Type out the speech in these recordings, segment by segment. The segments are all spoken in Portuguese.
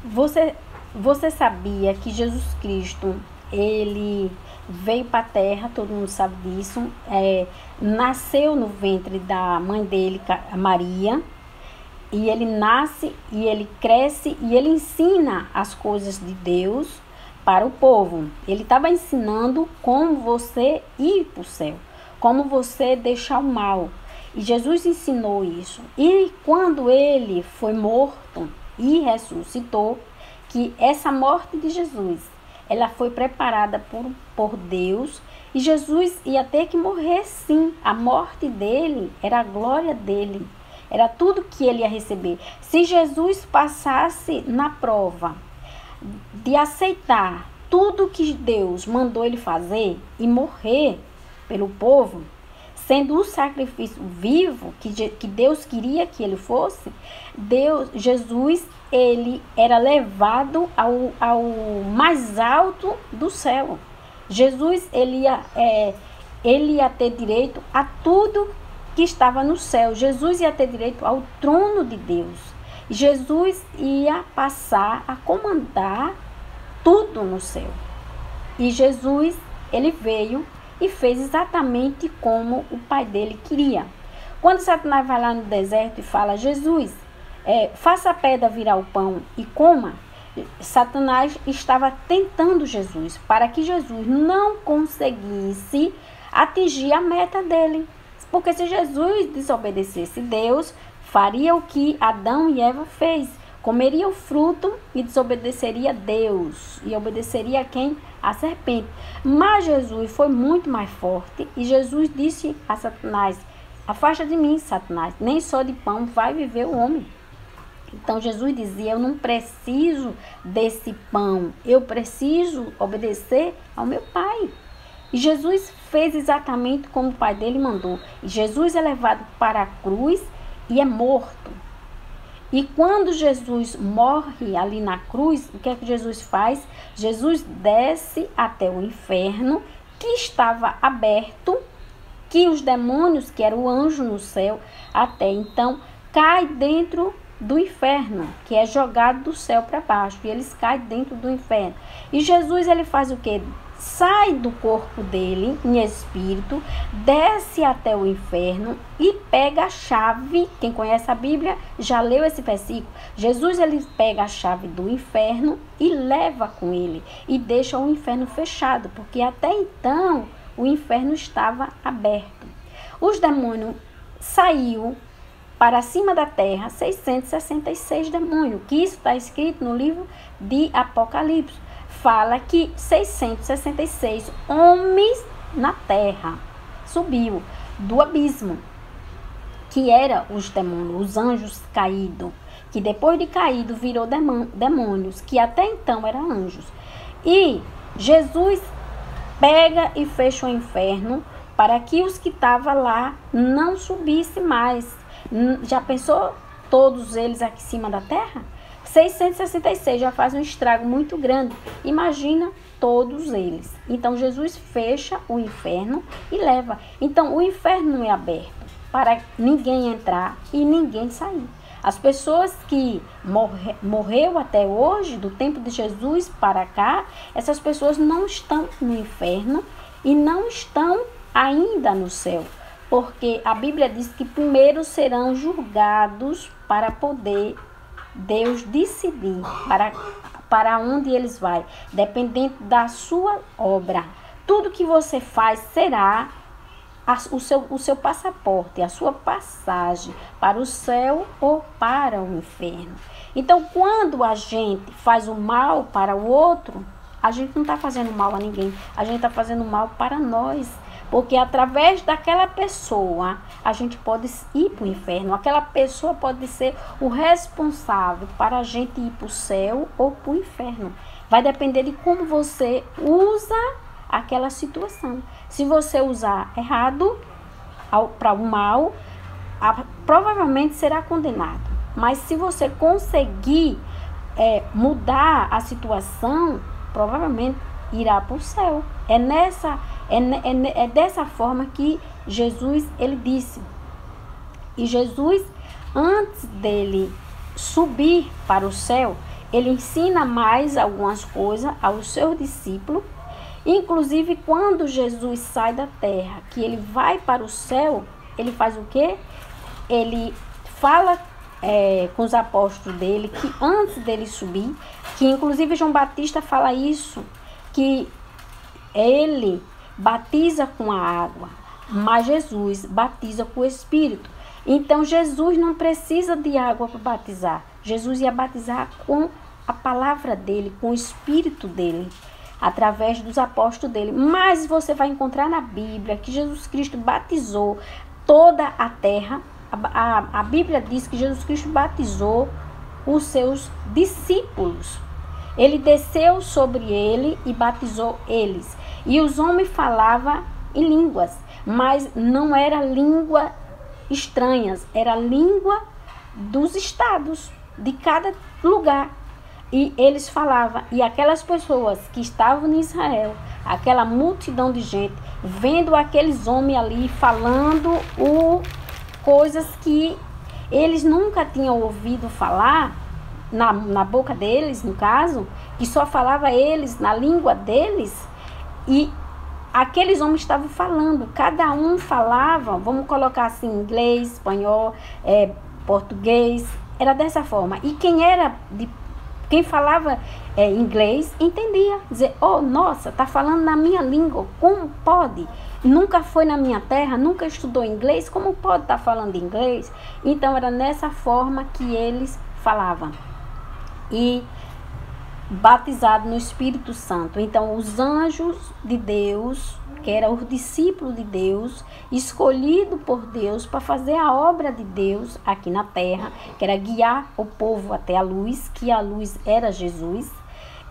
Você, você sabia que Jesus Cristo, ele veio para a terra, todo mundo sabe disso, nasceu no ventre da mãe dele, Maria, e ele nasce, e ele cresce, e ele ensina as coisas de Deus para o povo. Ele estava ensinando como você ir para o céu, como você deixar o mal. E Jesus ensinou isso. E quando ele foi morto e ressuscitou, que essa morte de Jesus, ela foi preparada por Deus, e Jesus ia ter que morrer sim. A morte dele era a glória dele, era tudo que ele ia receber. Se Jesus passasse na prova de aceitar tudo que Deus mandou ele fazer e morrer pelo povo, sendo o sacrifício vivo que Deus queria que ele fosse, Jesus, ele era levado ao mais alto do céu. Jesus, ele ia ter direito a tudo que estava no céu. Jesus ia ter direito ao trono de Deus. Jesus ia passar a comandar tudo no céu. E Jesus, ele veio e fez exatamente como o pai dele queria. Quando Satanás vai lá no deserto e fala: Jesus, faça a pedra virar o pão e coma, Satanás estava tentando Jesus para que Jesus não conseguisse atingir a meta dele. Porque se Jesus desobedecesse Deus, faria o que Adão e Eva fez: comeria o fruto e desobedeceria a Deus, e obedeceria a quem? A serpente. Mas Jesus foi muito mais forte, e Jesus disse a Satanás: afasta de mim, Satanás, nem só de pão vai viver o homem. Então Jesus dizia: eu não preciso desse pão, eu preciso obedecer ao meu Pai. E Jesus fez exatamente como o Pai dele mandou. E Jesus é levado para a cruz e é morto. E quando Jesus morre ali na cruz, o que é que Jesus faz? Jesus desce até o inferno, que estava aberto, que os demônios, que era o anjo no céu, até então, cai dentro do inferno, que é jogado do céu para baixo, e eles caem dentro do inferno. E Jesus, ele faz o quê? Sai do corpo dele em espírito, desce até o inferno e pega a chave. Quem conhece a Bíblia já leu esse versículo. Jesus, ele pega a chave do inferno e leva com ele e deixa o inferno fechado, porque até então o inferno estava aberto. Os demônios saiu para cima da terra, 666 demônios, que isso está escrito no livro de Apocalipse. Fala que 666 homens na terra subiu do abismo, que era os demônios, os anjos caídos, que depois de caído virou demônios, que até então eram anjos. E Jesus pega e fecha o inferno para que os que estavam lá não subissem mais. Já pensou todos eles aqui em cima da terra? 666 já faz um estrago muito grande. Imagina todos eles. Então Jesus fecha o inferno e leva. Então o inferno não é aberto para ninguém entrar e ninguém sair. As pessoas que morreu até hoje, do tempo de Jesus para cá, essas pessoas não estão no inferno e não estão ainda no céu. Porque a Bíblia diz que primeiro serão julgados para poder Deus decidir para onde eles vão, dependendo da sua obra. Tudo que você faz será o seu passaporte, a sua passagem para o céu ou para o inferno. Então, quando a gente faz o mal para o outro, a gente não está fazendo mal a ninguém, a gente está fazendo mal para nós. Porque através daquela pessoa, a gente pode ir para o inferno. Aquela pessoa pode ser o responsável para a gente ir para o céu ou para o inferno. Vai depender de como você usa aquela situação. Se você usar errado, para o mal, provavelmente será condenado. Mas se você conseguir mudar a situação, provavelmente irá para o céu. É dessa forma que Jesus, ele disse. E Jesus, antes dele subir para o céu, ele ensina mais algumas coisas aos seus discípulos. Inclusive, quando Jesus sai da terra, que ele vai para o céu, ele faz o quê? Ele fala com os apóstolos dele, que antes dele subir, que inclusive João Batista fala isso, que ele batiza com a água, mas Jesus batiza com o Espírito. Então, Jesus não precisa de água para batizar. Jesus ia batizar com a palavra dele, com o Espírito dele, através dos apóstolos dele. Mas você vai encontrar na Bíblia que Jesus Cristo batizou toda a terra. A Bíblia diz que Jesus Cristo batizou os seus discípulos. Ele desceu sobre ele e batizou eles. E os homens falavam em línguas, mas não era língua estranhas, era língua dos estados, de cada lugar. E eles falavam, e aquelas pessoas que estavam em Israel, aquela multidão de gente, vendo aqueles homens ali falando coisas que eles nunca tinham ouvido falar, na boca deles, no caso, que só falava eles, na língua deles, e aqueles homens estavam falando, cada um falava, vamos colocar assim, inglês, espanhol, português, era dessa forma. E quem falava inglês entendia, dizer, oh, nossa, tá falando na minha língua, como pode? Nunca foi na minha terra, nunca estudou inglês, como pode estar falando inglês? Então era nessa forma que eles falavam. E batizado no Espírito Santo. Então os anjos de Deus, que eram os discípulos de Deus, escolhidos por Deus para fazer a obra de Deus aqui na terra, que era guiar o povo até a luz, que a luz era Jesus.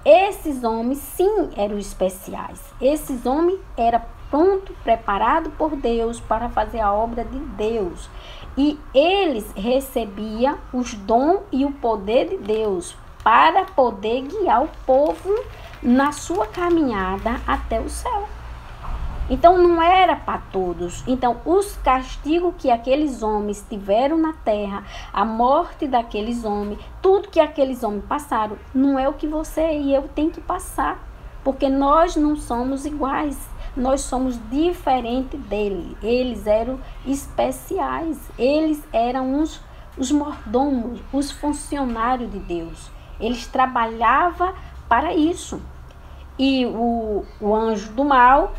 Esses homens sim eram especiais. Esses homens eram pronto, preparado por Deus para fazer a obra de Deus. E eles recebiam os dons e o poder de Deus para poder guiar o povo na sua caminhada até o céu. Então não era para todos. Então os castigos que aqueles homens tiveram na terra, a morte daqueles homens, tudo que aqueles homens passaram, não é o que você e eu tem que passar, porque nós não somos iguais. Nós somos diferentes dele. Eles eram especiais. Eles eram os mordomos, os funcionários de Deus. Eles trabalhavam para isso. E o anjo do mal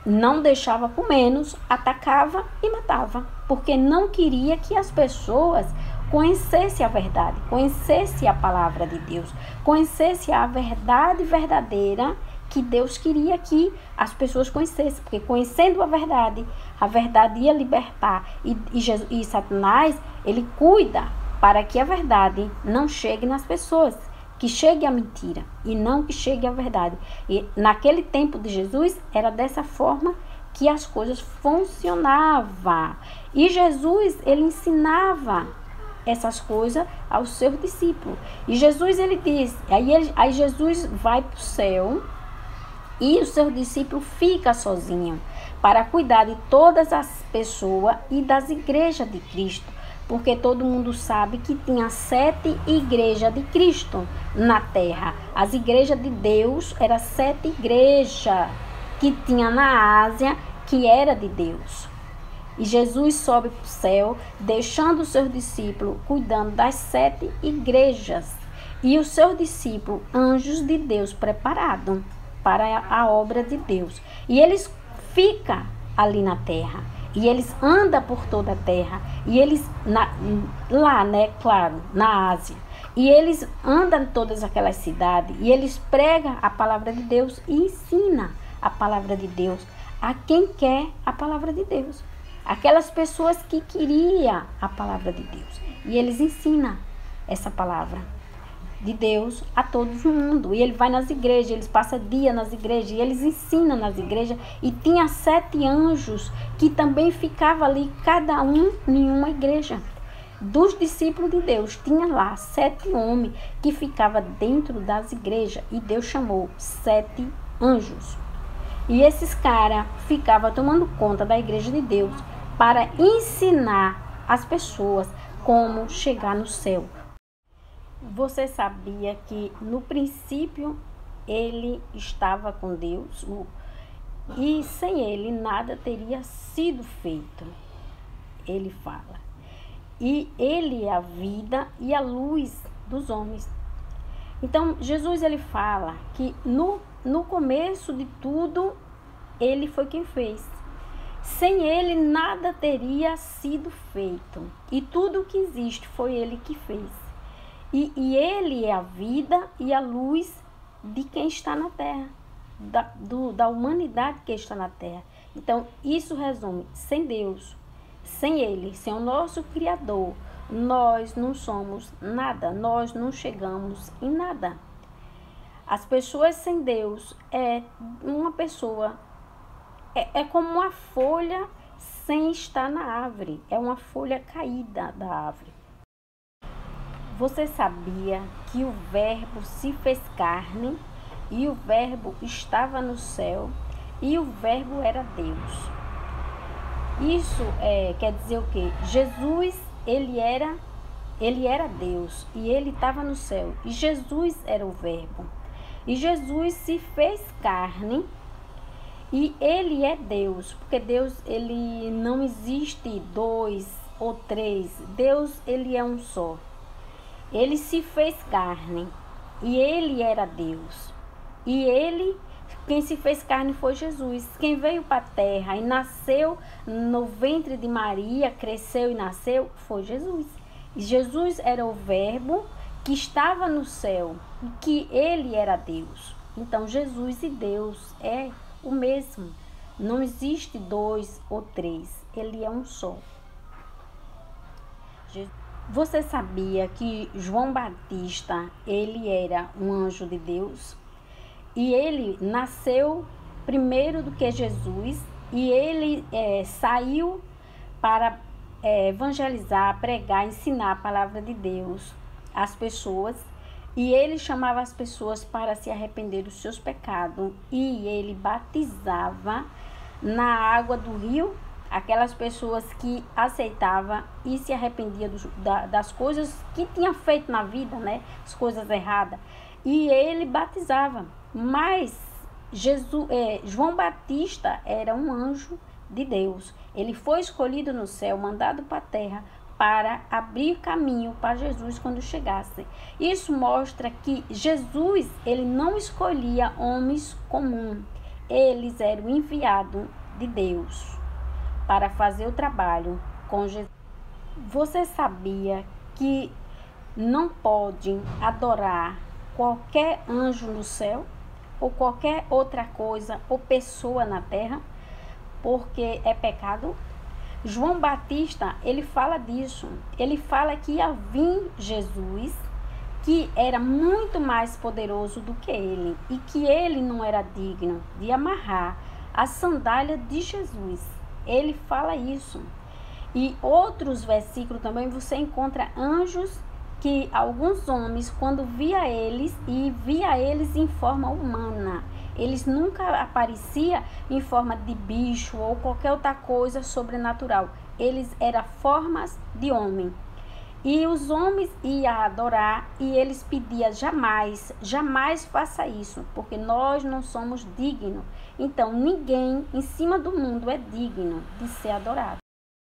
não deixava por menos, atacava e matava, porque não queria que as pessoas conhecessem a verdade, conhecessem a palavra de Deus, conhecessem a verdade verdadeira que Deus queria que as pessoas conhecessem, porque conhecendo a verdade ia libertar. E Satanás, ele cuida para que a verdade não chegue nas pessoas, que chegue a mentira e não que chegue a verdade. E naquele tempo de Jesus, era dessa forma que as coisas funcionavam. E Jesus, ele ensinava essas coisas aos seus discípulos. E Jesus, ele diz, aí Jesus vai para o céu, e o seu discípulo fica sozinho para cuidar de todas as pessoas e das igrejas de Cristo. Porque todo mundo sabe que tinha 7 igrejas de Cristo na terra. As igrejas de Deus eram 7 igrejas que tinha na Ásia, que era de Deus. E Jesus sobe para o céu, deixando os seus discípulos cuidando das 7 igrejas. E os seus discípulos, anjos de Deus preparados para a obra de Deus. E eles ficam ali na terra. E eles andam por toda a terra. E eles, lá, né, claro, na Ásia. E eles andam em todas aquelas cidades. E eles pregam a palavra de Deus e ensinam a palavra de Deus a quem quer a palavra de Deus. Aquelas pessoas que queriam a palavra de Deus. E eles ensinam essa palavra de Deus a todo mundo. E ele vai nas igrejas, eles passam dia nas igrejas, e eles ensinam nas igrejas. E tinha 7 anjos que também ficavam ali, cada um em uma igreja. Dos discípulos de Deus, tinha lá 7 homens que ficavam dentro das igrejas. E Deus chamou 7 anjos. E esses caras ficavam tomando conta da igreja de Deus para ensinar as pessoas como chegar no céu. Você sabia que no princípio ele estava com Deus e sem ele nada teria sido feito? Ele fala. E ele é a vida e a luz dos homens. Então, Jesus ele fala que no começo de tudo, ele foi quem fez. Sem ele, nada teria sido feito. E tudo que existe foi ele que fez. E ele é a vida e a luz de quem está na terra, da humanidade que está na terra. Então, isso resume, sem Deus, sem ele, sem o nosso Criador, nós não somos nada, nós não chegamos em nada. As pessoas sem Deus é uma pessoa, é como uma folha sem estar na árvore, é uma folha caída da árvore. Você sabia que o Verbo se fez carne e o Verbo estava no céu e o Verbo era Deus? Isso quer dizer o quê? Jesus, ele era Deus e ele estava no céu. E Jesus era o Verbo. E Jesus se fez carne e ele é Deus. Porque Deus, ele não existe dois ou três. Deus, ele é um só. Ele se fez carne e ele era Deus. E ele, quem se fez carne foi Jesus. Quem veio para a terra e nasceu no ventre de Maria, cresceu e nasceu, foi Jesus. E Jesus era o Verbo que estava no céu e que ele era Deus. Então Jesus e Deus é o mesmo. Não existe dois ou três. Ele é um só. Você sabia que João Batista, ele era um anjo de Deus? E ele nasceu primeiro do que Jesus e ele saiu para evangelizar, pregar, ensinar a palavra de Deus às pessoas. E ele chamava as pessoas para se arrepender dos seus pecados e ele batizava na água do rio aquelas pessoas que aceitavam e se arrependiam das coisas que tinha feito na vida, né? As coisas erradas. E ele batizava. Mas João Batista era um anjo de Deus. Ele foi escolhido no céu, mandado para a terra, para abrir caminho para Jesus quando chegasse. Isso mostra que Jesus, ele não escolhia homens comuns. Eles eram enviados de Deus para fazer o trabalho com Jesus. Você sabia que não pode adorar qualquer anjo no céu ou qualquer outra coisa ou pessoa na terra, porque é pecado? João Batista, ele fala disso. Ele fala que ia vir Jesus, que era muito mais poderoso do que ele e que ele não era digno de amarrar a sandália de Jesus. Ele fala isso. E outros versículos também você encontra anjos que alguns homens, quando via eles em forma humana, eles nunca apareciam em forma de bicho ou qualquer outra coisa sobrenatural. Eles eram formas de homem. E os homens iam adorar e eles pediam jamais, jamais faça isso, porque nós não somos dignos. Então ninguém em cima do mundo é digno de ser adorado.